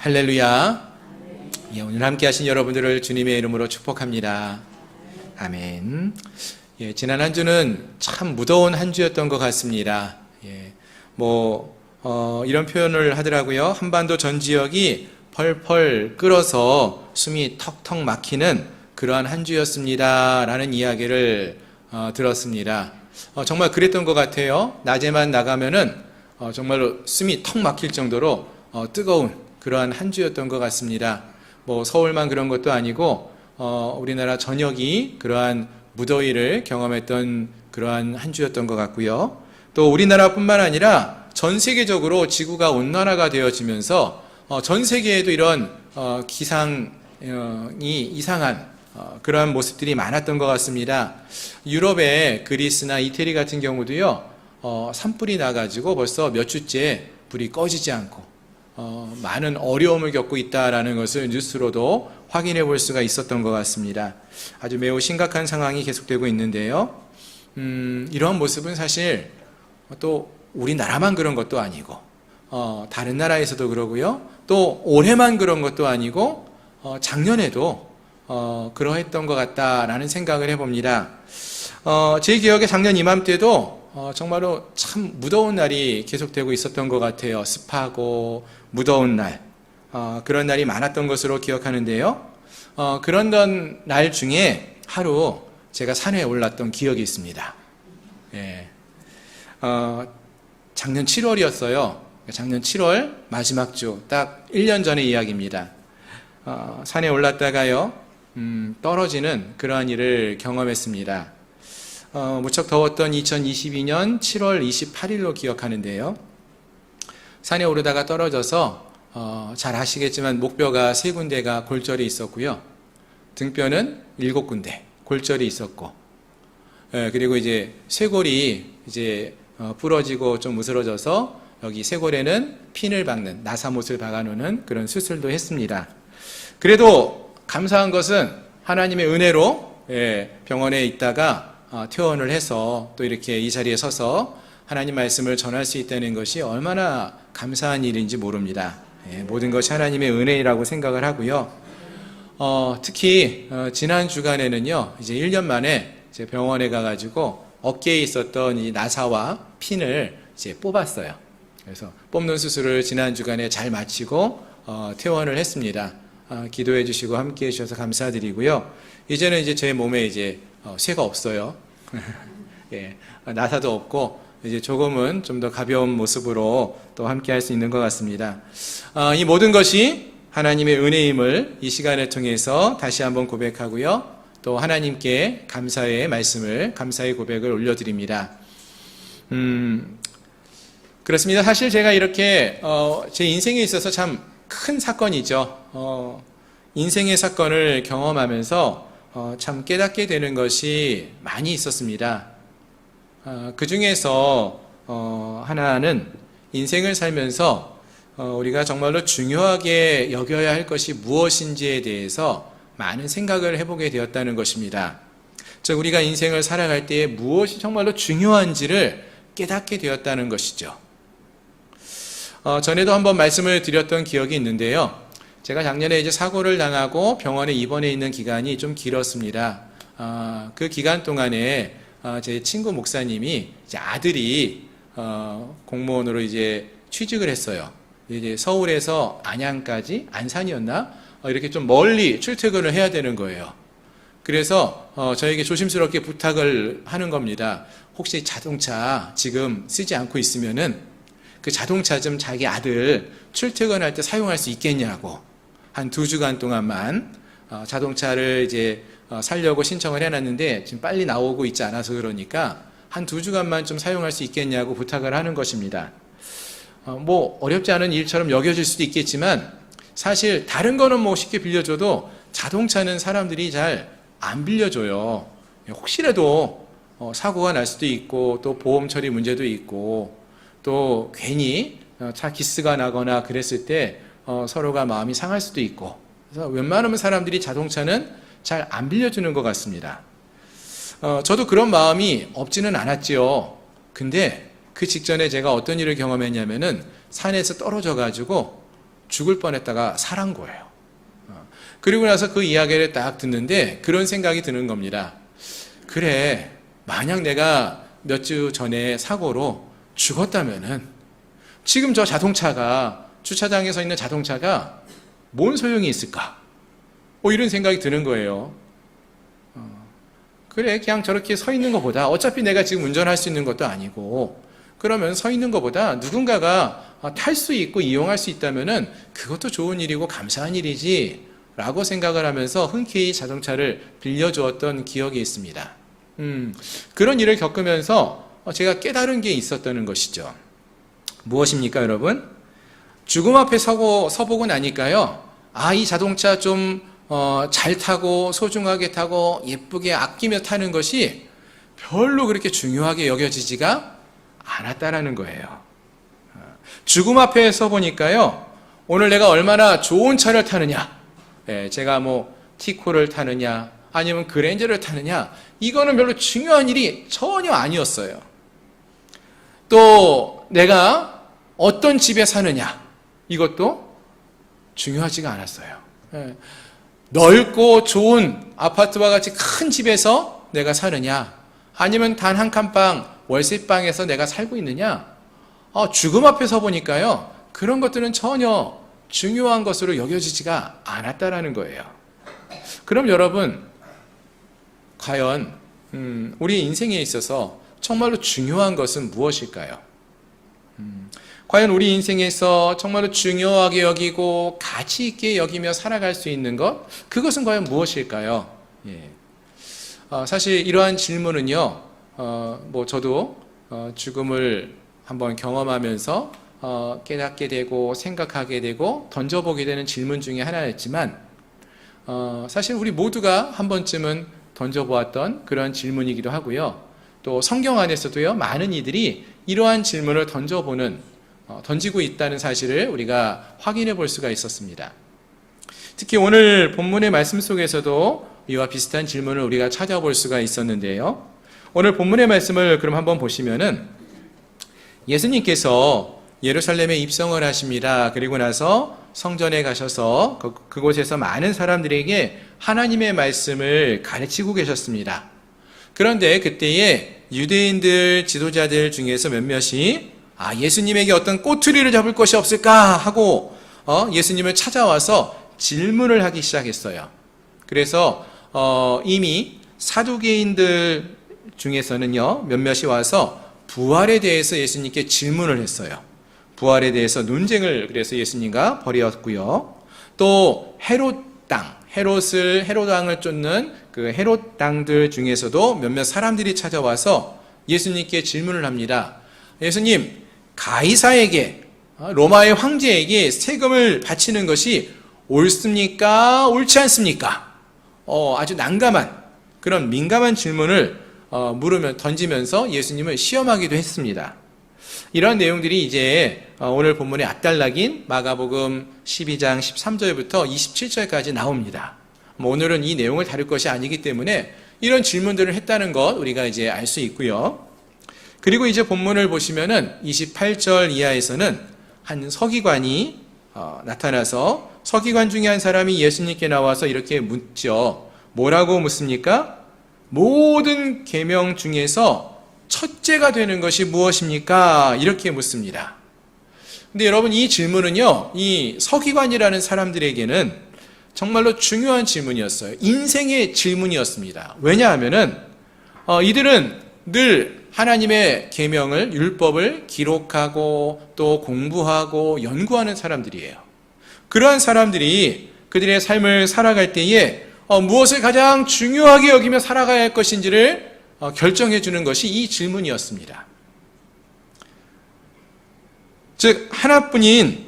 할렐루야. 예, 오늘 함께 하신 여러분들을 주님의 이름으로 축복합니다. 아멘. 예, 지난 한 주는 참 무더운 한 주였던 것 같습니다. 예, 이런 표현을 하더라고요. 한반도 전 지역이 펄펄 끓어서 숨이 턱턱 막히는 그러한 한 주였습니다. 라는 이야기를 들었습니다. 정말 그랬던 것 같아요. 낮에만 나가면은 정말로 숨이 턱 막힐 정도로 뜨거운 그러한 한 주였던 것 같습니다. 서울만 그런 것도 아니고 우리나라 전역이 그러한 무더위를 경험했던 그러한 한 주였던 것 같고요. 또 우리나라뿐만 아니라 전 세계적으로 지구가 온난화가 되어지면서 전 세계에도 이런 기상이 이상한 그러한 모습들이 많았던 것 같습니다. 유럽의 그리스나 이태리 같은 경우도요, 산불이 나가지고 벌써 몇 주째 불이 꺼지지 않고 많은 어려움을 겪고 있다라는 것을 뉴스로도 확인해 볼 수가 있었던 것 같습니다. 아주 매우 심각한 상황이 계속되고 있는데요. 이러한 모습은 사실 또 우리나라만 그런 것도 아니고 다른 나라에서도 그러고요. 또 올해만 그런 것도 아니고 작년에도 그러했던 것 같다라는 생각을 해봅니다. 제 기억에 작년 이맘때도 정말로 참 무더운 날이 계속되고 있었던 것 같아요. 습하고 무더운 날, 그런 날이 많았던 것으로 기억하는데요. 그런 날 중에 하루 제가 산에 올랐던 기억이 있습니다. 예. 작년 7월이었어요. 작년 7월 마지막 주, 딱 1년 전의 이야기입니다. 산에 올랐다가요, 떨어지는 그러한 일을 경험했습니다. 무척 더웠던 2022년 7월 28일로 기억하는데요. 산에 오르다가 떨어져서 잘 아시겠지만 목뼈가 3군데가 골절이 있었고요. 등뼈는 7군데 골절이 있었고, 그리고 이제 쇄골이 이제 부러지고 좀 으스러져서 여기 쇄골에는 핀을 박는, 나사못을 박아놓는 그런 수술도 했습니다. 그래도 감사한 것은 하나님의 은혜로 병원에 있다가 퇴원을 해서 또 이렇게 이 자리에 서서 하나님 말씀을 전할 수 있다는 것이 얼마나 감사한 일인지 모릅니다. 모든 것이 하나님의 은혜라고 생각을 하고요. 특히 지난 주간에는요, 이제 1년 만에 제 병원에 가가지고 어깨에 있었던 이 나사와 핀을 이제 뽑았어요. 그래서 뽑는 수술을 지난 주간에 잘 마치고 퇴원을 했습니다. 기도해 주시고 함께 해 주셔서 감사드리고요. 이제는 이제 제 몸에 이제 쇠가 없어요. 예, 나사도 없고 이제 조금은 좀 더 가벼운 모습으로 또 함께 할 수 있는 것 같습니다. 이 모든 것이 하나님의 은혜임을 이 시간을 통해서 다시 한번 고백하고요. 또 하나님께 감사의 말씀을, 감사의 고백을 올려드립니다. 그렇습니다. 사실 제가 이렇게 제 인생에 있어서 참 큰 사건이죠. 인생의 사건을 경험하면서 참 깨닫게 되는 것이 많이 있었습니다. 그 중에서 하나는 인생을 살면서 우리가 정말로 중요하게 여겨야 할 것이 무엇인지에 대해서 많은 생각을 해보게 되었다는 것입니다. 즉 우리가 인생을 살아갈 때에 무엇이 정말로 중요한지를 깨닫게 되었다는 것이죠. 전에도 한번 말씀을 드렸던 기억이 있는데요. 제가 작년에 이제 사고를 당하고 병원에 입원해 있는 기간이 좀 길었습니다. 그 기간 동안에 제 친구 목사님이 이제 아들이 공무원으로 이제 취직을 했어요. 이제 서울에서 안양까지, 안산이었나? 이렇게 좀 멀리 출퇴근을 해야 되는 거예요. 그래서 저에게 조심스럽게 부탁을 하는 겁니다. 혹시 자동차 지금 쓰지 않고 있으면은 그 자동차 좀 자기 아들 출퇴근할 때 사용할 수 있겠냐고. 한 2주간 동안만 자동차를 이제 살려고 신청을 해놨는데 지금 빨리 나오고 있지 않아서 그러니까 한 2주간만 좀 사용할 수 있겠냐고 부탁을 하는 것입니다. 어렵지 않은 일처럼 여겨질 수도 있겠지만 사실 다른 거는 쉽게 빌려줘도 자동차는 사람들이 잘 안 빌려줘요. 혹시라도 사고가 날 수도 있고 또 보험 처리 문제도 있고 또 괜히 차 기스가 나거나 그랬을 때 서로가 마음이 상할 수도 있고, 그래서 웬만하면 사람들이 자동차는 잘 안 빌려주는 것 같습니다. 저도 그런 마음이 없지는 않았지요. 근데 그 직전에 제가 어떤 일을 경험했냐면은 산에서 떨어져 가지고 죽을 뻔했다가 살한 거예요. 그리고 나서 그 이야기를 딱 듣는데 그런 생각이 드는 겁니다. 그래, 만약 내가 몇 주 전에 사고로 죽었다면은 지금 저 자동차가, 주차장에 서 있는 자동차가 뭔 소용이 있을까? 이런 생각이 드는 거예요. 그래, 그냥 저렇게 서 있는 것보다, 어차피 내가 지금 운전할 수 있는 것도 아니고, 그러면 서 있는 것보다 누군가가 탈 수 있고 이용할 수 있다면은 그것도 좋은 일이고 감사한 일이지 라고 생각을 하면서 흔쾌히 자동차를 빌려주었던 기억이 있습니다. 그런 일을 겪으면서 제가 깨달은 게 있었다는 것이죠. 무엇입니까, 여러분? 죽음 앞에 서보고 나니까요, 이 자동차 좀 잘 타고 소중하게 타고 예쁘게 아끼며 타는 것이 별로 그렇게 중요하게 여겨지지가 않았다라는 거예요. 죽음 앞에 서보니까요, 오늘 내가 얼마나 좋은 차를 타느냐, 제가 뭐 티코를 타느냐 아니면 그랜저를 타느냐, 이거는 별로 중요한 일이 전혀 아니었어요. 또 내가 어떤 집에 사느냐, 이것도 중요하지가 않았어요. 넓고 좋은 아파트와 같이 큰 집에서 내가 사느냐, 아니면 단 한 칸방 월세방에서 내가 살고 있느냐, 죽음 앞에 서보니까요, 그런 것들은 전혀 중요한 것으로 여겨지지가 않았다라는 거예요. 그럼 여러분, 과연 우리 인생에 있어서 정말로 중요한 것은 무엇일까요? 과연 우리 인생에서 정말로 중요하게 여기고 가치 있게 여기며 살아갈 수 있는 것, 그것은 과연 무엇일까요? 사실 이러한 질문은요, 저도 죽음을 한번 경험하면서 깨닫게 되고 생각하게 되고 던져보게 되는 질문 중에 하나였지만, 사실 우리 모두가 한 번쯤은 던져보았던 그런 질문이기도 하고요. 또 성경 안에서도요, 많은 이들이 이러한 질문을 던지고 있다는 사실을 우리가 확인해 볼 수가 있었습니다. 특히 오늘 본문의 말씀 속에서도 이와 비슷한 질문을 우리가 찾아볼 수가 있었는데요. 오늘 본문의 말씀을 그럼 한번 보시면은, 예수님께서 예루살렘에 입성을 하십니다. 그리고 나서 성전에 가셔서 그곳에서 많은 사람들에게 하나님의 말씀을 가르치고 계셨습니다. 그런데 그때에 유대인들 지도자들 중에서 몇몇이 예수님에게 어떤 꼬투리를 잡을 것이 없을까 하고 예수님을 찾아와서 질문을 하기 시작했어요. 그래서 이미 사두개인들 중에서는요, 몇몇이 와서 부활에 대해서 예수님께 질문을 했어요. 부활에 대해서 논쟁을 그래서 예수님과 벌였고요. 또 헤롯 왕을 쫓는 그 헤롯 당들 중에서도 몇몇 사람들이 찾아와서 예수님께 질문을 합니다. 예수님, 가이사에게, 로마의 황제에게 세금을 바치는 것이 옳습니까? 옳지 않습니까? 아주 난감한 그런 민감한 질문을 던지면서 예수님을 시험하기도 했습니다. 이러한 내용들이 이제 오늘 본문의 앞단락인 마가복음 12장 13절부터 27절까지 나옵니다. 오늘은 이 내용을 다룰 것이 아니기 때문에 이런 질문들을 했다는 것 우리가 이제 알 수 있고요. 그리고 이제 본문을 보시면은 28절 이하에서는 한 서기관이 나타나서 서기관 중에 한 사람이 예수님께 나와서 이렇게 묻죠. 뭐라고 묻습니까? 모든 계명 중에서 첫째가 되는 것이 무엇입니까? 이렇게 묻습니다. 근데 여러분, 이 질문은요, 이 서기관이라는 사람들에게는 정말로 중요한 질문이었어요. 인생의 질문이었습니다. 왜냐하면은 이들은 늘 하나님의 계명을, 율법을 기록하고 또 공부하고 연구하는 사람들이에요. 그러한 사람들이 그들의 삶을 살아갈 때에 무엇을 가장 중요하게 여기며 살아가야 할 것인지를 결정해 주는 것이 이 질문이었습니다. 즉, 하나뿐인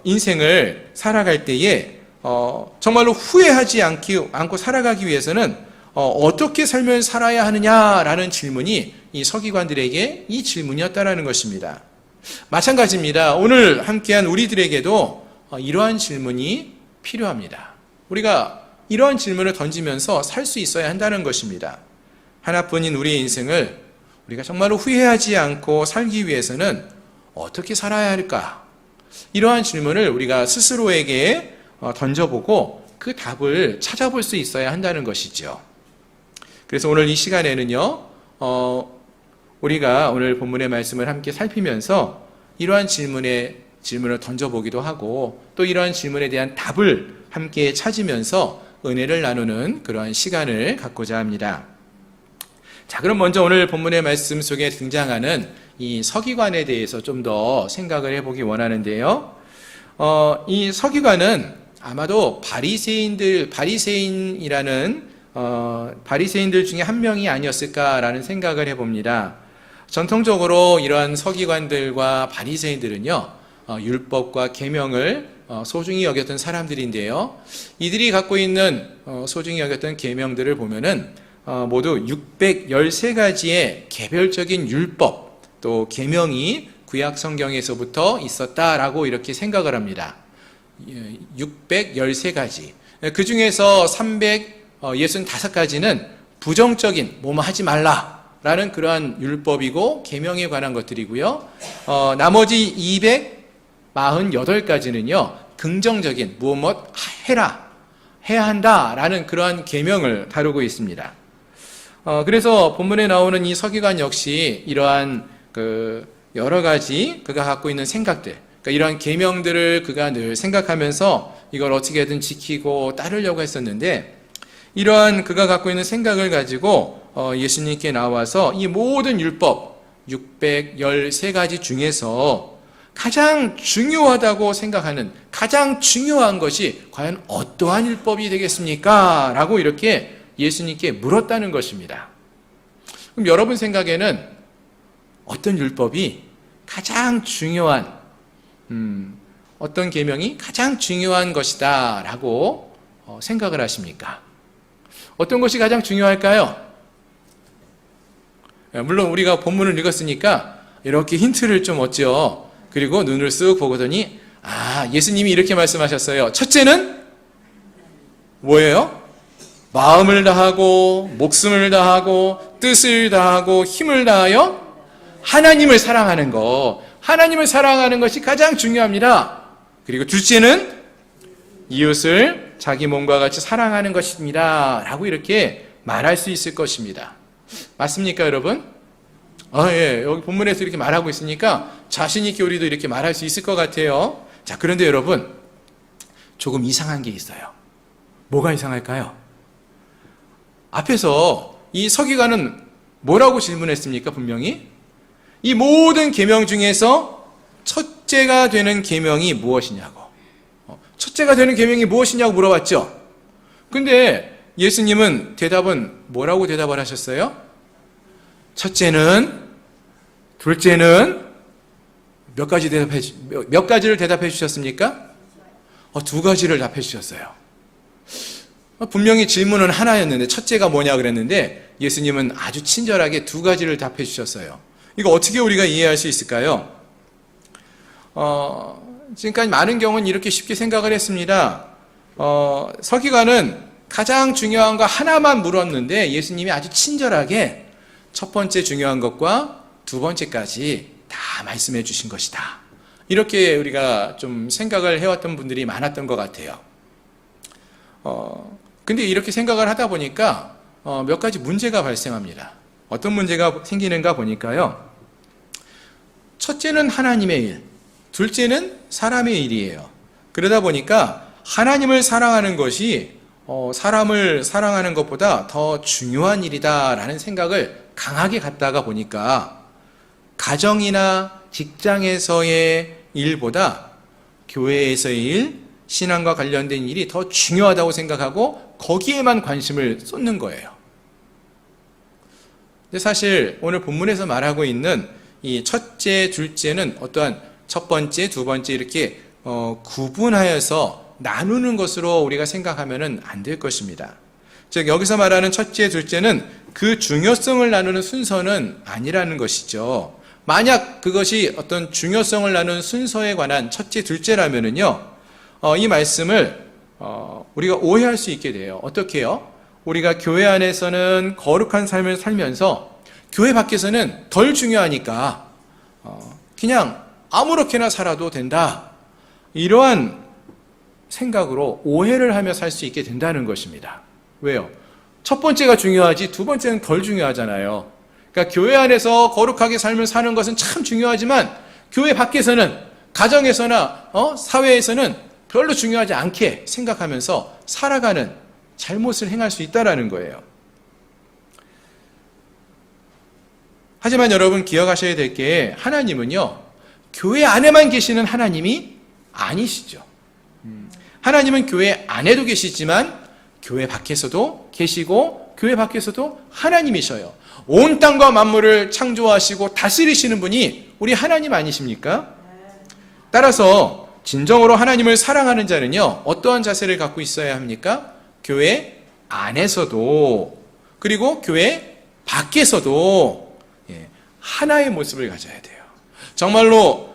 인생을 살아갈 때에 정말로 후회하지 않고 살아가기 위해서는 어떻게 삶을 살아야 하느냐라는 질문이 이 서기관들에게 이 질문이었다라는 것입니다. 마찬가지입니다. 오늘 함께한 우리들에게도 이러한 질문이 필요합니다. 우리가 이러한 질문을 던지면서 살 수 있어야 한다는 것입니다. 하나뿐인 우리의 인생을 우리가 정말로 후회하지 않고 살기 위해서는 어떻게 살아야 할까? 이러한 질문을 우리가 스스로에게 던져보고 그 답을 찾아볼 수 있어야 한다는 것이죠. 그래서 오늘 이 시간에는요, 우리가 오늘 본문의 말씀을 함께 살피면서 이러한 질문을 던져보기도 하고 또 이러한 질문에 대한 답을 함께 찾으면서 은혜를 나누는 그러한 시간을 갖고자 합니다. 자, 그럼 먼저 오늘 본문의 말씀 속에 등장하는 이 서기관에 대해서 좀 더 생각을 해보기 원하는데요. 이 서기관은 아마도 바리새인들 중에 한 명이 아니었을까라는 생각을 해봅니다. 전통적으로 이러한 서기관들과 바리새인들은요, 율법과 계명을 소중히 여겼던 사람들인데요. 이들이 갖고 있는 소중히 여겼던 계명들을 보면은 모두 613가지의 개별적인 율법 또 계명이 구약 성경에서부터 있었다라고 이렇게 생각을 합니다. 613가지. 그 중에서 365가지는 부정적인 뭐뭐 하지 말라라는 그러한 율법이고 계명에 관한 것들이고요. 나머지 248가지는요. 긍정적인 무엇 해야 한다라는 그러한 계명을 다루고 있습니다. 그래서 본문에 나오는 이 서기관 역시 이러한 여러 가지 그가 갖고 있는 생각들, 그러니까 이러한 계명들을 그가 늘 생각하면서 이걸 어떻게든 지키고 따르려고 했었는데 이러한 그가 갖고 있는 생각을 가지고 예수님께 나와서 이 모든 율법 613가지 중에서 가장 중요하다고 생각하는 가장 중요한 것이 과연 어떠한 율법이 되겠습니까? 라고 이렇게 예수님께 물었다는 것입니다. 그럼 여러분 생각에는 어떤 율법이 가장 중요한 어떤 계명이 가장 중요한 것이다 라고 생각을 하십니까? 어떤 것이 가장 중요할까요? 물론 우리가 본문을 읽었으니까 이렇게 힌트를 좀 얻죠. 그리고 눈을 쓱 보더니 예수님이 이렇게 말씀하셨어요. 첫째는 뭐예요? 마음을 다하고 목숨을 다하고 뜻을 다하고 힘을 다하여 하나님을 사랑하는 것. 하나님을 사랑하는 것이 가장 중요합니다. 그리고 둘째는 이웃을 자기 몸과 같이 사랑하는 것입니다. 라고 이렇게 말할 수 있을 것입니다. 맞습니까, 여러분? 예, 여기 본문에서 이렇게 말하고 있으니까 자신 있게 우리도 이렇게 말할 수 있을 것 같아요. 자, 그런데 여러분, 조금 이상한 게 있어요. 뭐가 이상할까요? 앞에서 이 서기관은 뭐라고 질문했습니까? 분명히 이 모든 계명 중에서 첫째가 되는 계명이 무엇이냐고, 첫째가 되는 계명이 무엇이냐고 물어봤죠. 근데 예수님은 뭐라고 대답을 하셨어요? 첫째는, 둘째는 몇 가지를 대답해 주셨습니까? 2가지를 답해 주셨어요. 분명히 질문은 하나였는데 첫째가 뭐냐 그랬는데 예수님은 아주 친절하게 2가지를 답해 주셨어요. 이거 어떻게 우리가 이해할 수 있을까요? 지금까지 많은 경우는 이렇게 쉽게 생각을 했습니다. 서기관은 가장 중요한 거 하나만 물었는데 예수님이 아주 친절하게 첫 번째 중요한 것과 2번째까지 다 말씀해 주신 것이다. 이렇게 우리가 좀 생각을 해왔던 분들이 많았던 것 같아요. 근데 이렇게 생각을 하다 보니까 몇 가지 문제가 발생합니다. 어떤 문제가 생기는가 보니까요. 첫째는 하나님의 일, 둘째는 사람의 일이에요. 그러다 보니까 하나님을 사랑하는 것이 사람을 사랑하는 것보다 더 중요한 일이다라는 생각을 강하게 갖다가 보니까 가정이나 직장에서의 일보다 교회에서의 일, 신앙과 관련된 일이 더 중요하다고 생각하고 거기에만 관심을 쏟는 거예요. 근데 사실 오늘 본문에서 말하고 있는 이 첫째, 둘째는 어떠한 첫 번째, 2번째 이렇게 구분하여서 나누는 것으로 우리가 생각하면 안 될 것입니다. 즉 여기서 말하는 첫째, 둘째는 그 중요성을 나누는 순서는 아니라는 것이죠. 만약 그것이 어떤 중요성을 나누는 순서에 관한 첫째, 둘째라면은요, 이 말씀을 우리가 오해할 수 있게 돼요. 어떻게 해요? 우리가 교회 안에서는 거룩한 삶을 살면서 교회 밖에서는 덜 중요하니까 그냥 아무렇게나 살아도 된다. 이러한 생각으로 오해를 하며 살 수 있게 된다는 것입니다. 왜요? 첫 번째가 중요하지 두 번째는 덜 중요하잖아요. 그러니까 교회 안에서 거룩하게 삶을 사는 것은 참 중요하지만 교회 밖에서는 가정에서나 사회에서는 별로 중요하지 않게 생각하면서 살아가는 잘못을 행할 수 있다는 거예요. 하지만 여러분 기억하셔야 될 게 하나님은요, 교회 안에만 계시는 하나님이 아니시죠. 하나님은 교회 안에도 계시지만 교회 밖에서도 계시고 교회 밖에서도 하나님이셔요. 온 땅과 만물을 창조하시고 다스리시는 분이 우리 하나님 아니십니까? 따라서 진정으로 하나님을 사랑하는 자는요, 어떠한 자세를 갖고 있어야 합니까? 교회 안에서도 그리고 교회 밖에서도 하나의 모습을 가져야 돼요. 정말로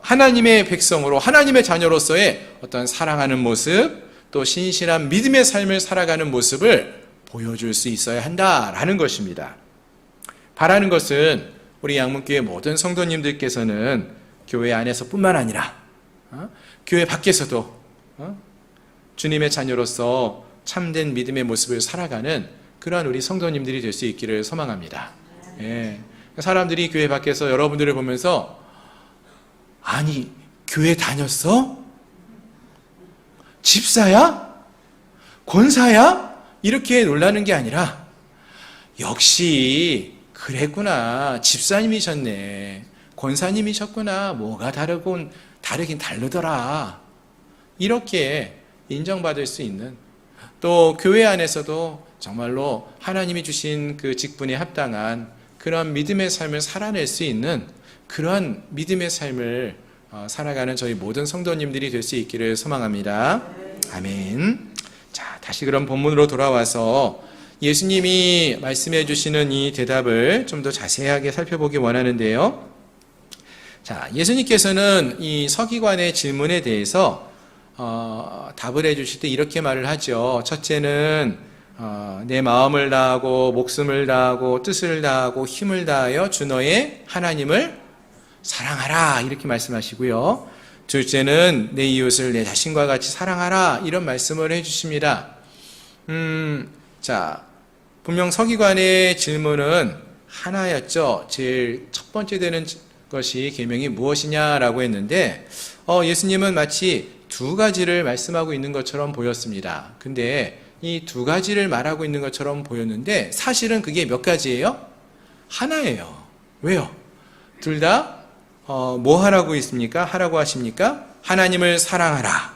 하나님의 백성으로 하나님의 자녀로서의 어떤 사랑하는 모습, 또 신실한 믿음의 삶을 살아가는 모습을 보여줄 수 있어야 한다라는 것입니다. 바라는 것은 우리 양문교회 모든 성도님들께서는 교회 안에서뿐만 아니라 교회 밖에서도 주님의 자녀로서 참된 믿음의 모습을 살아가는 그러한 우리 성도님들이 될 수 있기를 소망합니다. 사람들이 교회 밖에서 여러분들을 보면서 아니 교회 다녔어? 집사야? 권사야? 이렇게 놀라는 게 아니라 역시 그랬구나, 집사님이셨네, 권사님이셨구나, 뭐가 다르긴 다르더라, 이렇게 인정받을 수 있는, 또 교회 안에서도 정말로 하나님이 주신 그 직분에 합당한 그런 믿음의 삶을 살아낼 수 있는 그러한 믿음의 삶을 살아가는 저희 모든 성도님들이 될 수 있기를 소망합니다. 아멘. 자, 다시 그럼 본문으로 돌아와서 예수님이 말씀해 주시는 이 대답을 좀 더 자세하게 살펴보기 원하는데요. 자, 예수님께서는 이 서기관의 질문에 대해서 답을 해 주실 때 이렇게 말을 하죠. 첫째는 내 마음을 다하고 목숨을 다하고 뜻을 다하고 힘을 다하여 주 너의 하나님을 사랑하라, 이렇게 말씀하시고요. 둘째는 내 이웃을 내 자신과 같이 사랑하라, 이런 말씀을 해 주십니다. 자, 분명 서기관의 질문은 하나였죠. 제일 첫 번째 되는 것이 계명이 무엇이냐라고 했는데 예수님은 마치 두 가지를 말씀하고 있는 것처럼 보였습니다. 근데 이 두 가지를 말하고 있는 것처럼 보였는데 사실은 그게 몇 가지예요? 하나예요. 왜요? 둘 다 뭐 하라고 있습니까? 하라고 하십니까? 하나님을 사랑하라,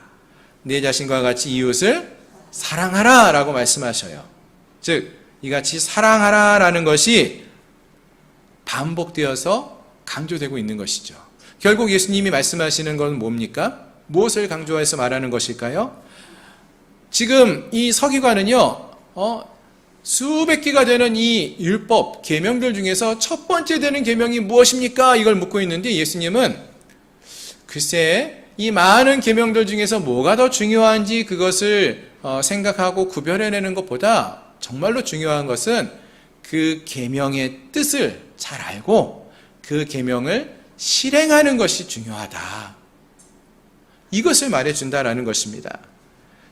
내 자신과 같이 이웃을 사랑하라 라고 말씀하셔요. 즉 이같이 사랑하라 라는 것이 반복되어서 강조되고 있는 것이죠. 결국 예수님이 말씀하시는 건 뭡니까? 무엇을 강조해서 말하는 것일까요? 지금 이 서기관은요, 수백 개가 되는 이 율법, 계명들 중에서 첫 번째 되는 계명이 무엇입니까? 이걸 묻고 있는데 예수님은 글쎄 이 많은 계명들 중에서 뭐가 더 중요한지 그것을 생각하고 구별해내는 것보다 정말로 중요한 것은 그 계명의 뜻을 잘 알고 그 계명을 실행하는 것이 중요하다, 이것을 말해준다라는 것입니다.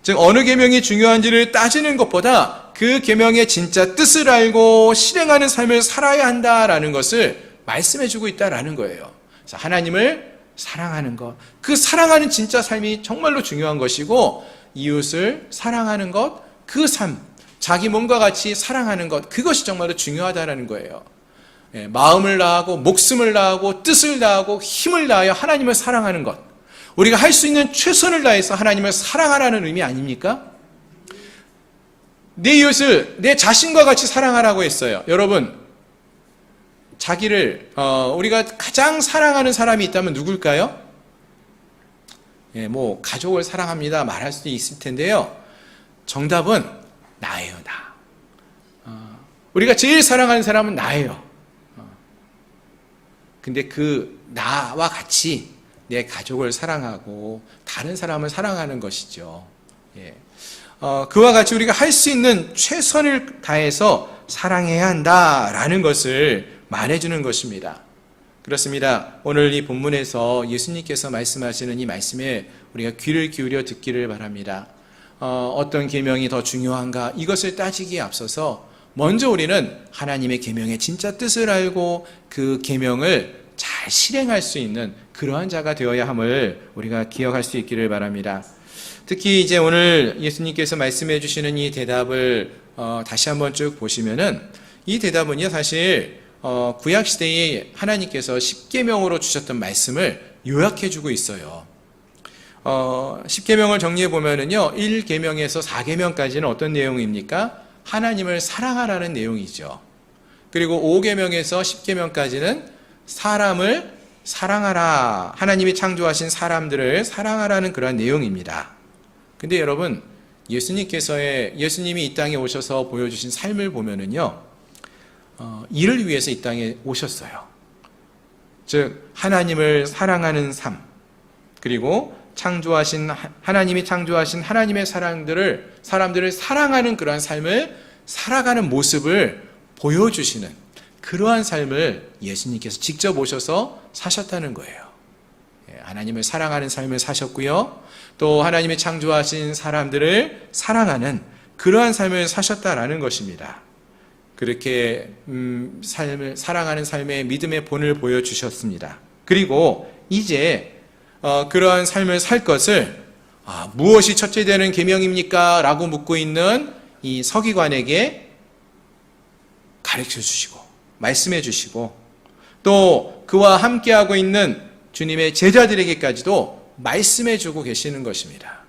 즉 어느 계명이 중요한지를 따지는 것보다 그 계명의 진짜 뜻을 알고 실행하는 삶을 살아야 한다라는 것을 말씀해주고 있다라는 거예요. 그래서 하나님을 사랑하는 것, 그 사랑하는 진짜 삶이 정말로 중요한 것이고, 이웃을 사랑하는 것, 그 삶, 자기 몸과 같이 사랑하는 것, 그것이 정말로 중요하다라는 거예요. 마음을 다하고 목숨을 다하고 뜻을 다하고 힘을 다하여 하나님을 사랑하는 것, 우리가 할 수 있는 최선을 다해서 하나님을 사랑하라는 의미 아닙니까? 내 이웃을 내 자신과 같이 사랑하라고 했어요. 여러분, 자기를 우리가 가장 사랑하는 사람이 있다면 누굴까요? 뭐 가족을 사랑합니다 말할 수도 있을 텐데요. 정답은 나예요, 나. 우리가 제일 사랑하는 사람은 나예요. 근데 그 나와 같이 내 가족을 사랑하고 다른 사람을 사랑하는 것이죠. 그와 같이 우리가 할 수 있는 최선을 다해서 사랑해야 한다라는 것을 말해주는 것입니다. 그렇습니다. 오늘 이 본문에서 예수님께서 말씀하시는 이 말씀에 우리가 귀를 기울여 듣기를 바랍니다. 어떤 계명이 더 중요한가 이것을 따지기에 앞서서 먼저 우리는 하나님의 계명의 진짜 뜻을 알고 그 계명을 잘 실행할 수 있는 그러한 자가 되어야 함을 우리가 기억할 수 있기를 바랍니다. 특히 이제 오늘 예수님께서 말씀해 주시는 이 대답을 다시 한번 쭉 보시면은 이 대답은요 사실 구약 시대에 하나님께서 십계명으로 주셨던 말씀을 요약해 주고 있어요. 십계명을 정리해 보면은요 1계명에서 4계명까지는 어떤 내용입니까? 하나님을 사랑하라는 내용이죠. 그리고 5계명에서 10계명까지는 사람을 사랑하라, 하나님이 창조하신 사람들을 사랑하라는 그러한 내용입니다. 근데 여러분, 예수님이 이 땅에 오셔서 보여주신 삶을 보면은요, 이를 위해서 이 땅에 오셨어요. 즉, 하나님을 사랑하는 삶, 그리고 하나님이 창조하신 하나님의 사람들을 사랑하는 그러한 삶을 살아가는 모습을 보여주시는 그러한 삶을 예수님께서 직접 오셔서 사셨다는 거예요. 하나님을 사랑하는 삶을 사셨고요. 또 하나님이 창조하신 사람들을 사랑하는 그러한 삶을 사셨다라는 것입니다. 그렇게 사랑하는 삶의 믿음의 본을 보여주셨습니다. 그리고 이제 그러한 삶을 살 것을 무엇이 첫째 되는 계명입니까? 라고 묻고 있는 이 서기관에게 가르쳐 주시고 말씀해 주시고 또 그와 함께하고 있는 주님의 제자들에게까지도 말씀해 주고 계시는 것입니다.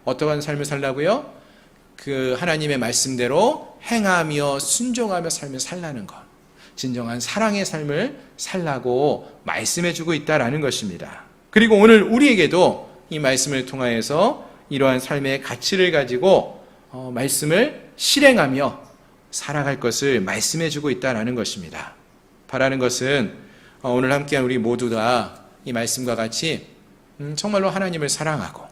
어떠한 삶을 살라고요? 그 하나님의 말씀대로 행하며 순종하며 삶을 살라는 것, 진정한 사랑의 삶을 살라고 말씀해 주고 있다라는 것입니다. 그리고 오늘 우리에게도 이 말씀을 통하여서 이러한 삶의 가치를 가지고 말씀을 실행하며 살아갈 것을 말씀해 주고 있다는 것입니다. 바라는 것은 오늘 함께한 우리 모두가 이 말씀과 같이 정말로 하나님을 사랑하고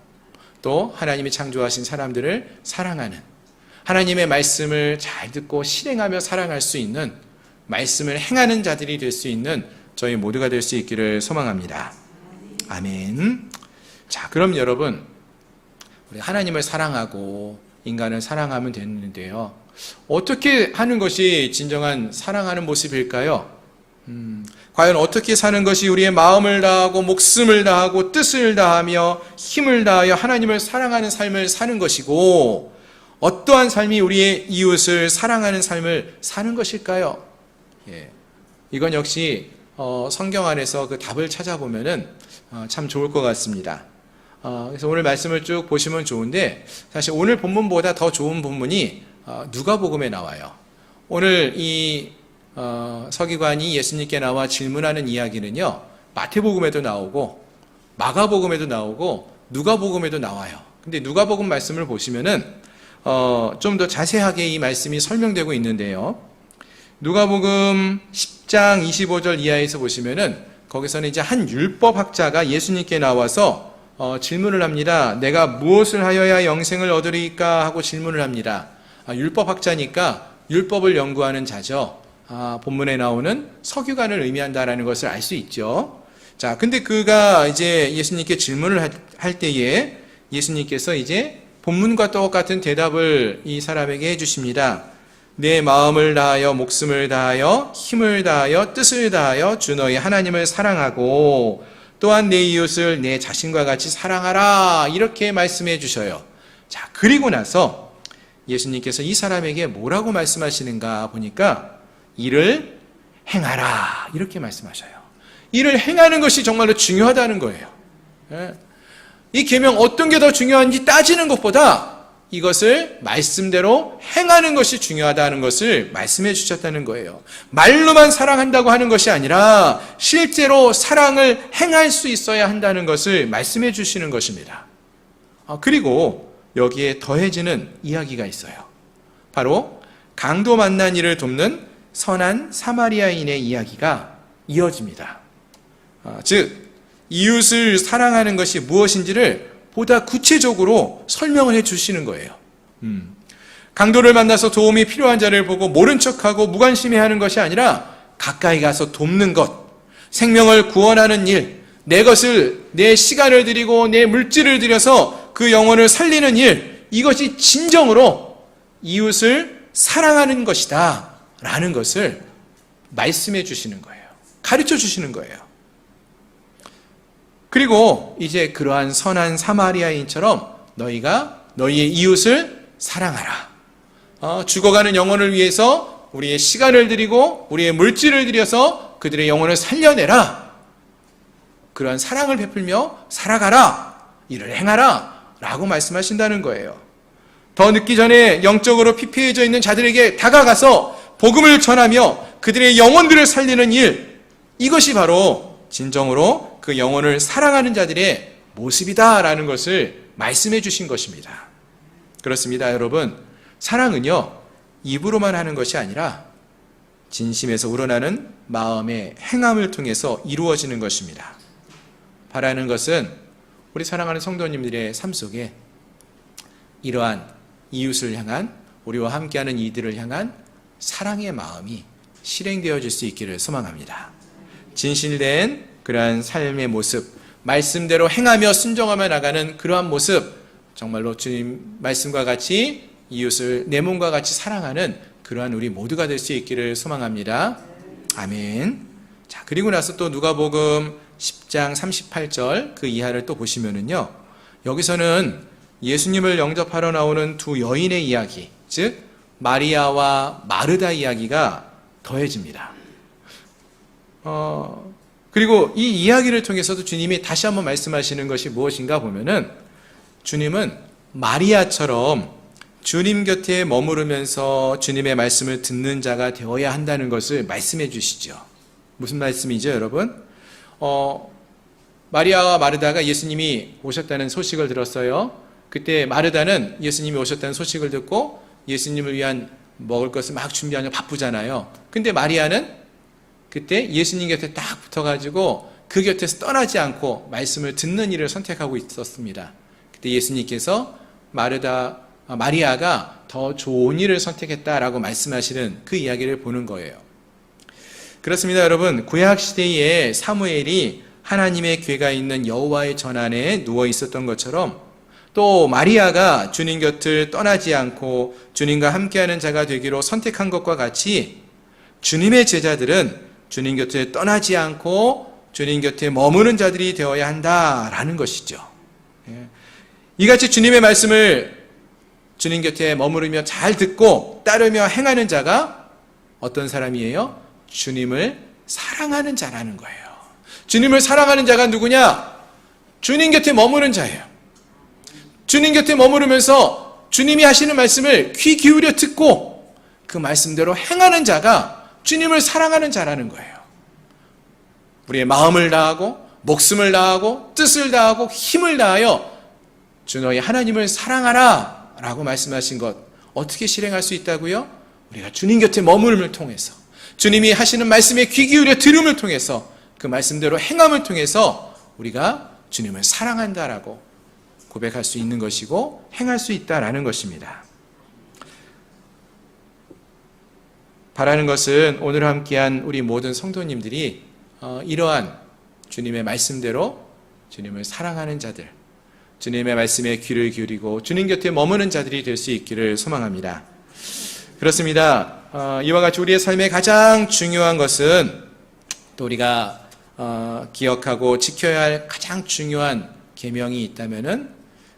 또 하나님이 창조하신 사람들을 사랑하는 하나님의 말씀을 잘 듣고 실행하며 살아갈 수 있는 말씀을 행하는 자들이 될 수 있는 저희 모두가 될 수 있기를 소망합니다. 아멘. 자, 그럼 여러분, 우리 하나님을 사랑하고 인간을 사랑하면 되는데요. 어떻게 하는 것이 진정한 사랑하는 모습일까요? 과연 어떻게 사는 것이 우리의 마음을 다하고 목숨을 다하고 뜻을 다하며 힘을 다하여 하나님을 사랑하는 삶을 사는 것이고 어떠한 삶이 우리의 이웃을 사랑하는 삶을 사는 것일까요? 이건 역시 성경 안에서 그 답을 찾아보면은 참 좋을 것 같습니다. 그래서 오늘 말씀을 쭉 보시면 좋은데 사실 오늘 본문보다 더 좋은 본문이 누가복음에 나와요. 오늘 이 서기관이 예수님께 나와 질문하는 이야기는요 마태복음에도 나오고 마가복음에도 나오고 누가복음에도 나와요. 근데 누가복음 말씀을 보시면은 좀 더 자세하게 이 말씀이 설명되고 있는데요. 누가복음 10장 25절 이하에서 보시면은 거기서는 이제 한 율법학자가 예수님께 나와서 질문을 합니다. 내가 무엇을 하여야 영생을 얻으리까 하고 질문을 합니다. 율법학자니까 율법을 연구하는 자죠. 본문에 나오는 서기관을 의미한다라는 것을 알 수 있죠. 자, 근데 그가 이제 예수님께 질문을 할 때에 예수님께서 이제 본문과 똑같은 대답을 이 사람에게 해주십니다. 내 마음을 다하여 목숨을 다하여 힘을 다하여 뜻을 다하여 주 너희 하나님을 사랑하고 또한 내 이웃을 내 자신과 같이 사랑하라 이렇게 말씀해 주셔요. 자, 그리고 나서 예수님께서 이 사람에게 뭐라고 말씀하시는가 보니까 이를 행하라 이렇게 말씀하셔요. 이를 행하는 것이 정말로 중요하다는 거예요. 이 계명 어떤 게 더 중요한지 따지는 것보다 이것을 말씀대로 행하는 것이 중요하다는 것을 말씀해 주셨다는 거예요. 말로만 사랑한다고 하는 것이 아니라 실제로 사랑을 행할 수 있어야 한다는 것을 말씀해 주시는 것입니다. 그리고 여기에 더해지는 이야기가 있어요. 바로 강도 만난 이를 돕는 선한 사마리아인의 이야기가 이어집니다. 즉 이웃을 사랑하는 것이 무엇인지를 보다 구체적으로 설명을 해 주시는 거예요. 강도를 만나서 도움이 필요한 자를 보고 모른 척하고 무관심해하는 것이 아니라 가까이 가서 돕는 것, 생명을 구원하는 일, 내 것을, 내 시간을 들이고 내 물질을 들여서 그 영혼을 살리는 일, 이것이 진정으로 이웃을 사랑하는 것이다 라는 것을 말씀해 주시는 거예요. 가르쳐 주시는 거예요. 그리고 이제 그러한 선한 사마리아인처럼 너희가 너희의 이웃을 사랑하라. 죽어가는 영혼을 위해서 우리의 시간을 들이고 우리의 물질을 들여서 그들의 영혼을 살려내라. 그러한 사랑을 베풀며 살아가라. 이를 행하라. 라고 말씀하신다는 거예요. 더 늦기 전에 영적으로 피폐해져 있는 자들에게 다가가서 복음을 전하며 그들의 영혼들을 살리는 일, 이것이 바로 진정으로 그 영혼을 사랑하는 자들의 모습이다라는 것을 말씀해 주신 것입니다. 그렇습니다, 여러분. 사랑은요, 입으로만 하는 것이 아니라 진심에서 우러나는 마음의 행함을 통해서 이루어지는 것입니다. 바라는 것은 우리 사랑하는 성도님들의 삶 속에 이러한 이웃을 향한, 우리와 함께하는 이들을 향한 사랑의 마음이 실행되어질 수 있기를 소망합니다. 진실된 그러한 삶의 모습, 말씀대로 행하며 순종하며 나가는 그러한 모습, 정말로 주님 말씀과 같이 이웃을 내 몸과 같이 사랑하는 그러한 우리 모두가 될 수 있기를 소망합니다. 아멘. 자, 그리고 나서 또 누가복음 10장 38절 그 이하를 또 보시면은요, 여기서는 예수님을 영접하러 나오는 두 여인의 이야기, 즉 마리아와 마르다 이야기가 더해집니다. 그리고 이 이야기를 통해서도 주님이 다시 한번 말씀하시는 것이 무엇인가 보면은, 주님은 마리아처럼 주님 곁에 머무르면서 주님의 말씀을 듣는 자가 되어야 한다는 것을 말씀해 주시죠. 무슨 말씀이죠, 여러분? 마리아와 마르다가 예수님이 오셨다는 소식을 들었어요. 그때 마르다는 예수님이 오셨다는 소식을 듣고 예수님을 위한 먹을 것을 막 준비하느라 바쁘잖아요. 근데 마리아는 그때 예수님 곁에 딱 붙어가지고 그 곁에서 떠나지 않고 말씀을 듣는 일을 선택하고 있었습니다. 그때 예수님께서 마리아가 더 좋은 일을 선택했다라고 말씀하시는 그 이야기를 보는 거예요. 그렇습니다, 여러분. 구약 시대에 사무엘이 하나님의 궤가 있는 여호와의 전안에 누워 있었던 것처럼, 또 마리아가 주님 곁을 떠나지 않고 주님과 함께하는 자가 되기로 선택한 것과 같이 주님의 제자들은 주님 곁을 떠나지 않고 주님 곁에 머무는 자들이 되어야 한다라는 것이죠. 이같이 주님의 말씀을 주님 곁에 머무르며 잘 듣고 따르며 행하는 자가 어떤 사람이에요? 주님을 사랑하는 자라는 거예요. 주님을 사랑하는 자가 누구냐? 주님 곁에 머무는 자예요. 주님 곁에 머무르면서 주님이 하시는 말씀을 귀 기울여 듣고 그 말씀대로 행하는 자가 주님을 사랑하는 자라는 거예요. 우리의 마음을 다하고 목숨을 다하고 뜻을 다하고 힘을 다하여 주 너희 하나님을 사랑하라 라고 말씀하신 것, 어떻게 실행할 수 있다고요? 우리가 주님 곁에 머물음을 통해서, 주님이 하시는 말씀에 귀 기울여 들음을 통해서, 그 말씀대로 행함을 통해서 우리가 주님을 사랑한다라고 고백할 수 있는 것이고 행할 수 있다라는 것입니다. 바라는 것은 오늘 함께한 우리 모든 성도님들이 이러한 주님의 말씀대로 주님을 사랑하는 자들, 주님의 말씀에 귀를 기울이고 주님 곁에 머무는 자들이 될 수 있기를 소망합니다. 그렇습니다. 이와 같이 우리의 삶에 가장 중요한 것은, 또 우리가 기억하고 지켜야 할 가장 중요한 계명이 있다면은,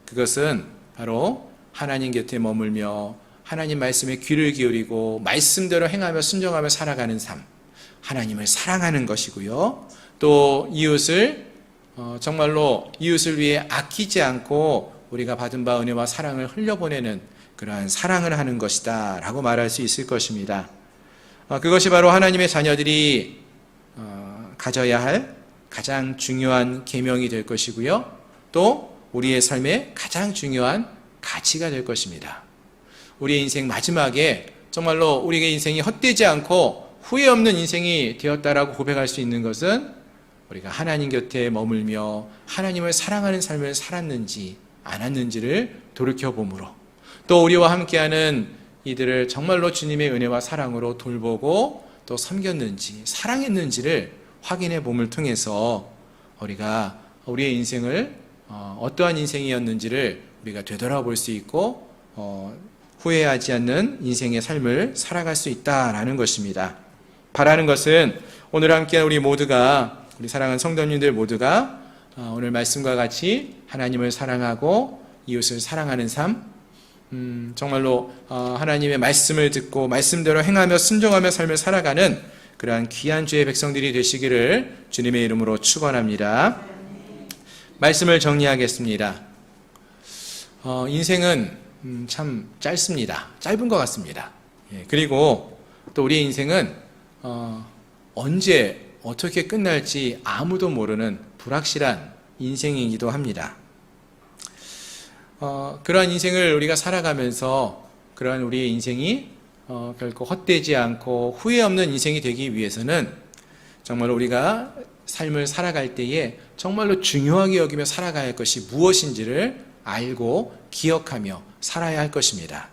그것은 바로 하나님 곁에 머물며 하나님 말씀에 귀를 기울이고 말씀대로 행하며 순종하며 살아가는 삶, 하나님을 사랑하는 것이고요. 또 이웃을 정말로 이웃을 위해 아끼지 않고 우리가 받은 바 은혜와 사랑을 흘려보내는 그러한 사랑을 하는 것이다 라고 말할 수 있을 것입니다. 그것이 바로 하나님의 자녀들이 가져야 할 가장 중요한 계명이 될 것이고요. 또 우리의 삶의 가장 중요한 가치가 될 것입니다. 우리의 인생 마지막에 정말로 우리의 인생이 헛되지 않고 후회 없는 인생이 되었다라고 고백할 수 있는 것은 우리가 하나님 곁에 머물며 하나님을 사랑하는 삶을 살았는지 않았는지를 돌이켜보므로, 또 우리와 함께하는 이들을 정말로 주님의 은혜와 사랑으로 돌보고 또 섬겼는지 사랑했는지를 확인해 봄을 통해서 우리가 우리의 인생을 어떠한 인생이었는지를 우리가 되돌아볼 수 있고 후회하지 않는 인생의 삶을 살아갈 수 있다라는 것입니다. 바라는 것은 오늘 함께한 우리 모두가, 우리 사랑하는 성도님들 모두가 오늘 말씀과 같이 하나님을 사랑하고 이웃을 사랑하는 삶, 정말로 하나님의 말씀을 듣고 말씀대로 행하며 순종하며 삶을 살아가는 그러한 귀한 주의 백성들이 되시기를 주님의 이름으로 축원합니다. 말씀을 정리하겠습니다. 인생은 참 짧습니다. 짧은 것 같습니다. 그리고 또 우리의 인생은 언제 어떻게 끝날지 아무도 모르는 불확실한 인생이기도 합니다. 그러한 인생을 우리가 살아가면서 그러한 우리의 인생이 결코 헛되지 않고 후회 없는 인생이 되기 위해서는 정말 우리가 삶을 살아갈 때에 정말로 중요하게 여기며 살아가야 할 것이 무엇인지를 알고 기억하며 살아야 할 것입니다.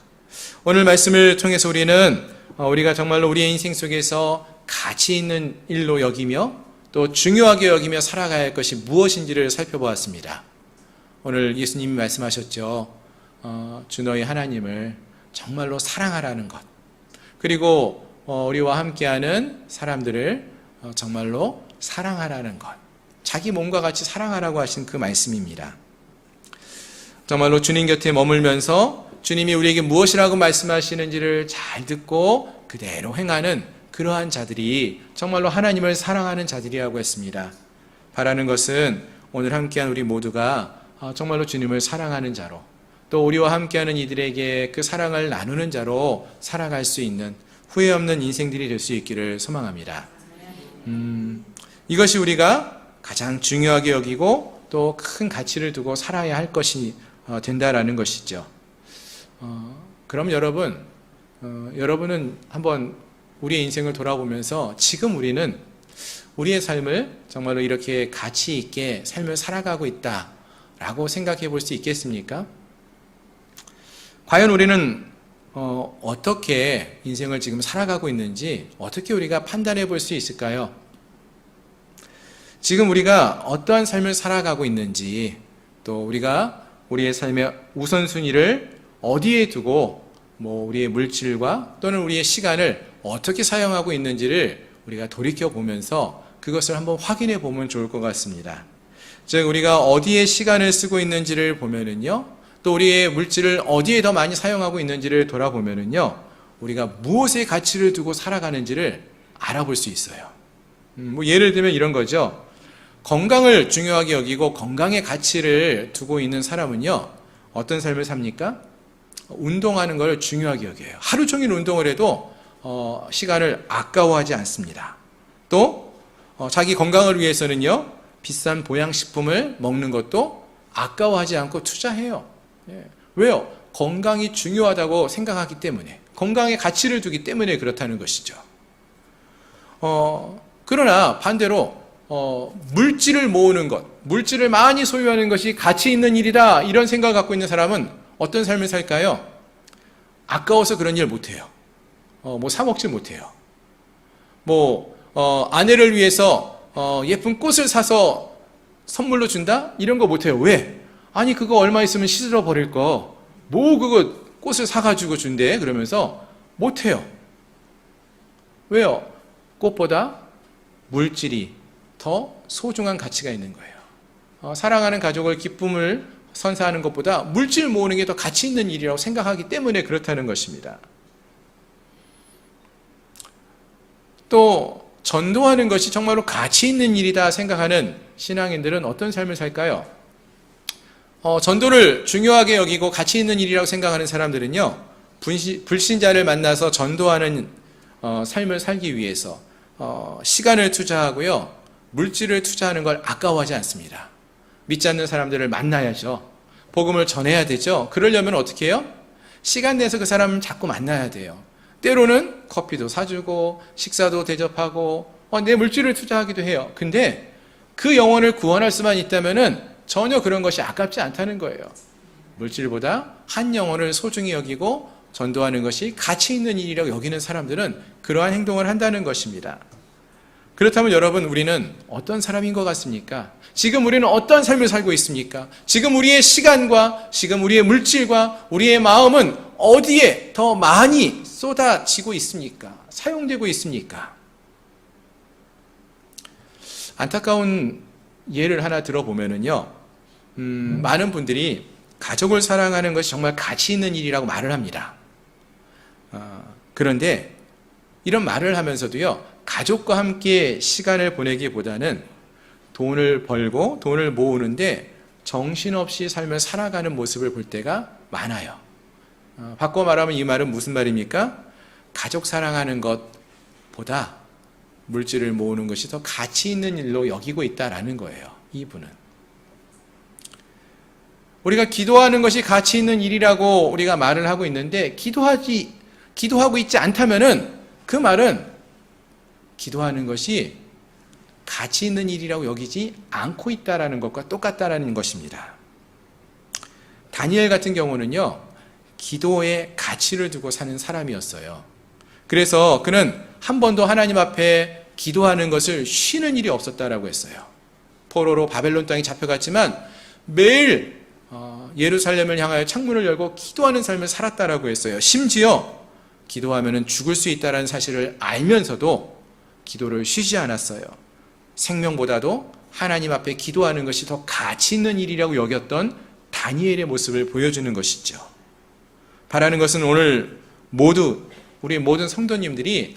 오늘 말씀을 통해서 우리가 정말로 우리의 인생 속에서 가치 있는 일로 여기며 또 중요하게 여기며 살아가야 할 것이 무엇인지를 살펴보았습니다. 오늘 예수님이 말씀하셨죠. 주 너희 하나님을 정말로 사랑하라는 것, 그리고 우리와 함께하는 사람들을 정말로 사랑하라는 것, 자기 몸과 같이 사랑하라고 하신 그 말씀입니다. 정말로 주님 곁에 머물면서 주님이 우리에게 무엇이라고 말씀하시는지를 잘 듣고 그대로 행하는 그러한 자들이 정말로 하나님을 사랑하는 자들이라고 했습니다. 바라는 것은 오늘 함께한 우리 모두가 정말로 주님을 사랑하는 자로, 또 우리와 함께하는 이들에게 그 사랑을 나누는 자로 살아갈 수 있는 후회 없는 인생들이 될 수 있기를 소망합니다. 이것이 우리가 가장 중요하게 여기고 또 큰 가치를 두고 살아야 할 것이 된다라는 것이죠. 그럼 여러분은 한번 우리의 인생을 돌아보면서 지금 우리는 우리의 삶을 정말로 이렇게 가치 있게 삶을 살아가고 있다라고 생각해 볼 수 있겠습니까? 과연 우리는 어떻게 인생을 지금 살아가고 있는지 어떻게 우리가 판단해 볼 수 있을까요? 지금 우리가 어떠한 삶을 살아가고 있는지, 또 우리가 우리의 삶의 우선순위를 어디에 두고 우리의 물질과 또는 우리의 시간을 어떻게 사용하고 있는지를 우리가 돌이켜 보면서 그것을 한번 확인해 보면 좋을 것 같습니다. 즉 우리가 어디에 시간을 쓰고 있는지를 보면은요, 또 우리의 물질을 어디에 더 많이 사용하고 있는지를 돌아보면은요, 우리가 무엇에 가치를 두고 살아가는지를 알아볼 수 있어요. 예를 들면 이런 거죠. 건강을 중요하게 여기고 건강에 가치를 두고 있는 사람은요, 어떤 삶을 삽니까? 운동하는 걸 중요하게 여겨요. 하루 종일 운동을 해도 시간을 아까워하지 않습니다. 또 자기 건강을 위해서는요, 비싼 보양식품을 먹는 것도 아까워하지 않고 투자해요. 왜요? 건강이 중요하다고 생각하기 때문에, 건강에 가치를 두기 때문에 그렇다는 것이죠. 그러나 반대로 물질을 모으는 것, 물질을 많이 소유하는 것이 가치 있는 일이다, 이런 생각을 갖고 있는 사람은 어떤 삶을 살까요? 아까워서 그런 일 못해요. 사 먹질 못해요. 아내를 위해서 예쁜 꽃을 사서 선물로 준다? 이런 거 못해요. 왜? 아니 그거 얼마 있으면 씻어 버릴 거 그거 꽃을 사가지고 준대, 그러면서 못해요. 왜요? 꽃보다 물질이 더 소중한 가치가 있는 거예요. 사랑하는 가족을 기쁨을 선사하는 것보다 물질 모으는 게 더 가치 있는 일이라고 생각하기 때문에 그렇다는 것입니다. 또 전도하는 것이 정말로 가치 있는 일이다 생각하는 신앙인들은 어떤 삶을 살까요? 전도를 중요하게 여기고 가치 있는 일이라고 생각하는 사람들은요, 불신자를 만나서 전도하는 삶을 살기 위해서 시간을 투자하고요, 물질을 투자하는 걸 아까워하지 않습니다. 믿지 않는 사람들을 만나야죠. 복음을 전해야 되죠. 그러려면 어떻게 해요? 시간 내서 그 사람을 자꾸 만나야 돼요. 때로는 커피도 사주고 식사도 대접하고 내 물질을 투자하기도 해요. 근데 그 영혼을 구원할 수만 있다면은 전혀 그런 것이 아깝지 않다는 거예요. 물질보다 한 영혼을 소중히 여기고 전도하는 것이 가치 있는 일이라고 여기는 사람들은 그러한 행동을 한다는 것입니다. 그렇다면 여러분, 우리는 어떤 사람인 것 같습니까? 지금 우리는 어떤 삶을 살고 있습니까? 지금 우리의 시간과 지금 우리의 물질과 우리의 마음은 어디에 더 많이 쏟아지고 있습니까? 사용되고 있습니까? 안타까운 예를 하나 들어보면은요, 많은 분들이 가족을 사랑하는 것이 정말 가치 있는 일이라고 말을 합니다. 그런데 이런 말을 하면서도요, 가족과 함께 시간을 보내기보다는 돈을 벌고 돈을 모으는데 정신없이 삶을 살아가는 모습을 볼 때가 많아요. 바꿔 말하면 이 말은 무슨 말입니까? 가족 사랑하는 것보다 물질을 모으는 것이 더 가치 있는 일로 여기고 있다라는 거예요. 이분은. 우리가 기도하는 것이 가치 있는 일이라고 우리가 말을 하고 있는데 기도하고 있지 않다면은 그 말은 기도하는 것이 가치 있는 일이라고 여기지 않고 있다라는 것과 똑같다라는 것입니다. 다니엘 같은 경우는요, 기도에 가치를 두고 사는 사람이었어요. 그래서 그는 한 번도 하나님 앞에 기도하는 것을 쉬는 일이 없었다라고 했어요. 포로로 바벨론 땅에 잡혀갔지만 매일 예루살렘을 향하여 창문을 열고 기도하는 삶을 살았다라고 했어요. 심지어 기도하면 죽을 수 있다는 사실을 알면서도 기도를 쉬지 않았어요. 생명보다도 하나님 앞에 기도하는 것이 더 가치 있는 일이라고 여겼던 다니엘의 모습을 보여주는 것이죠. 바라는 것은 오늘 우리 모든 성도님들이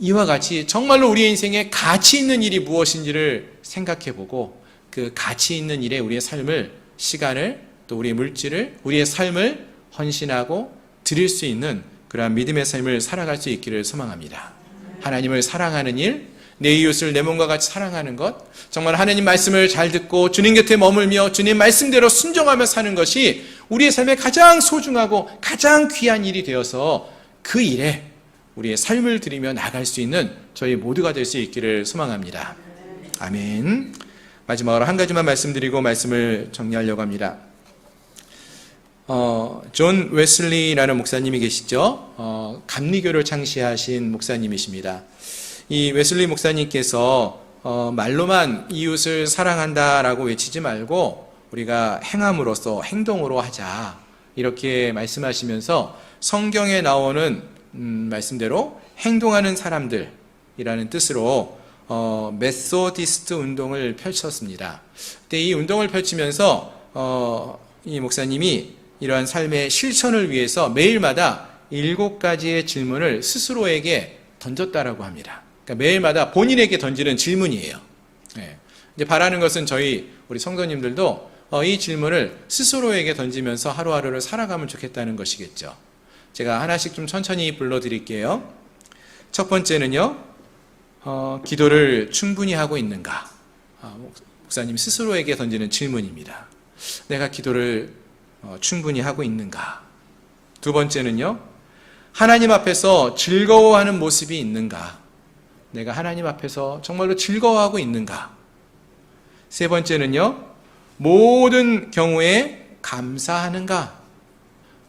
이와 같이 정말로 우리의 인생에 가치 있는 일이 무엇인지를 생각해보고 그 가치 있는 일에 우리의 삶을, 시간을, 또 우리의 물질을, 우리의 삶을 헌신하고 드릴 수 있는 그러한 믿음의 삶을 살아갈 수 있기를 소망합니다. 하나님을 사랑하는 일, 내 이웃을 내 몸과 같이 사랑하는 것, 정말 하나님 말씀을 잘 듣고 주님 곁에 머물며 주님 말씀대로 순종하며 사는 것이 우리의 삶에 가장 소중하고 가장 귀한 일이 되어서 그 일에 우리의 삶을 드리며 나갈 수 있는 저희 모두가 될 수 있기를 소망합니다. 아멘. 마지막으로 한 가지만 말씀드리고 말씀을 정리하려고 합니다. 존 웨슬리라는 목사님이 계시죠. 감리교를 창시하신 목사님이십니다. 이 웨슬리 목사님께서 말로만 이웃을 사랑한다라고 외치지 말고 우리가 행함으로써 행동으로 하자 이렇게 말씀하시면서 성경에 나오는 말씀대로 행동하는 사람들이라는 뜻으로 메소디스트 운동을 펼쳤습니다. 그때 이 운동을 펼치면서 이 목사님이 이러한 삶의 실천을 위해서 매일마다 7가지의 질문을 스스로에게 던졌다라고 합니다. 그러니까 매일마다 본인에게 던지는 질문이에요. 이제 바라는 것은 우리 성도님들도 이 질문을 스스로에게 던지면서 하루하루를 살아가면 좋겠다는 것이겠죠. 제가 하나씩 좀 천천히 불러드릴게요. 첫 번째는요, 기도를 충분히 하고 있는가? 목사님 스스로에게 던지는 질문입니다. 내가 기도를 충분히 하고 있는가? 두 번째는요, 하나님 앞에서 즐거워하는 모습이 있는가? 내가 하나님 앞에서 정말로 즐거워하고 있는가? 세 번째는요, 모든 경우에 감사하는가?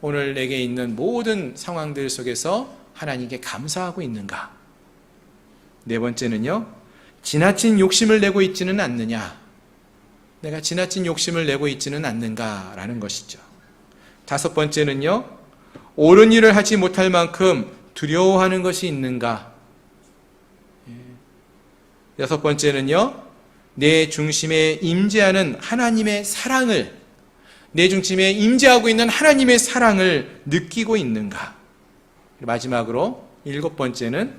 오늘 내게 있는 모든 상황들 속에서 하나님께 감사하고 있는가? 네 번째는요, 지나친 욕심을 내고 있지는 않느냐? 내가 지나친 욕심을 내고 있지는 않는가라는 것이죠. 다섯 번째는요, 옳은 일을 하지 못할 만큼 두려워하는 것이 있는가? 여섯 번째는요, 내 중심에 임재하는 하나님의 사랑을, 내 중심에 임재하고 있는 하나님의 사랑을 느끼고 있는가? 마지막으로 일곱 번째는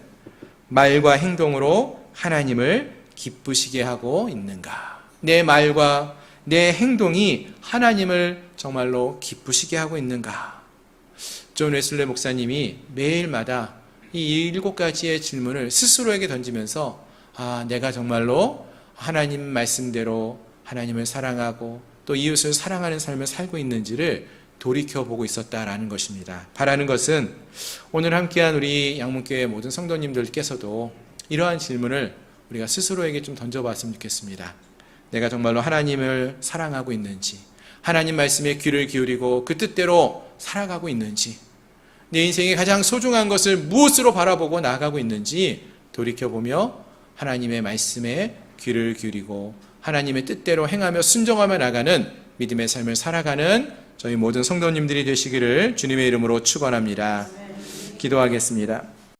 말과 행동으로 하나님을 기쁘시게 하고 있는가? 내 말과 내 행동이 하나님을 정말로 기쁘시게 하고 있는가? 존 웨슬리 목사님이 매일마다 이 7가지의 질문을 스스로에게 던지면서 내가 정말로 하나님 말씀대로 하나님을 사랑하고 또 이웃을 사랑하는 삶을 살고 있는지를 돌이켜보고 있었다라는 것입니다. 바라는 것은 오늘 함께한 우리 양문교회 모든 성도님들께서도 이러한 질문을 우리가 스스로에게 좀 던져봤으면 좋겠습니다. 내가 정말로 하나님을 사랑하고 있는지, 하나님 말씀에 귀를 기울이고 그 뜻대로 살아가고 있는지, 내 인생의 가장 소중한 것을 무엇으로 바라보고 나아가고 있는지 돌이켜보며 하나님의 말씀에 귀를 기울이고 하나님의 뜻대로 행하며 순종하며 나가는 믿음의 삶을 살아가는 저희 모든 성도님들이 되시기를 주님의 이름으로 축원합니다. 기도하겠습니다.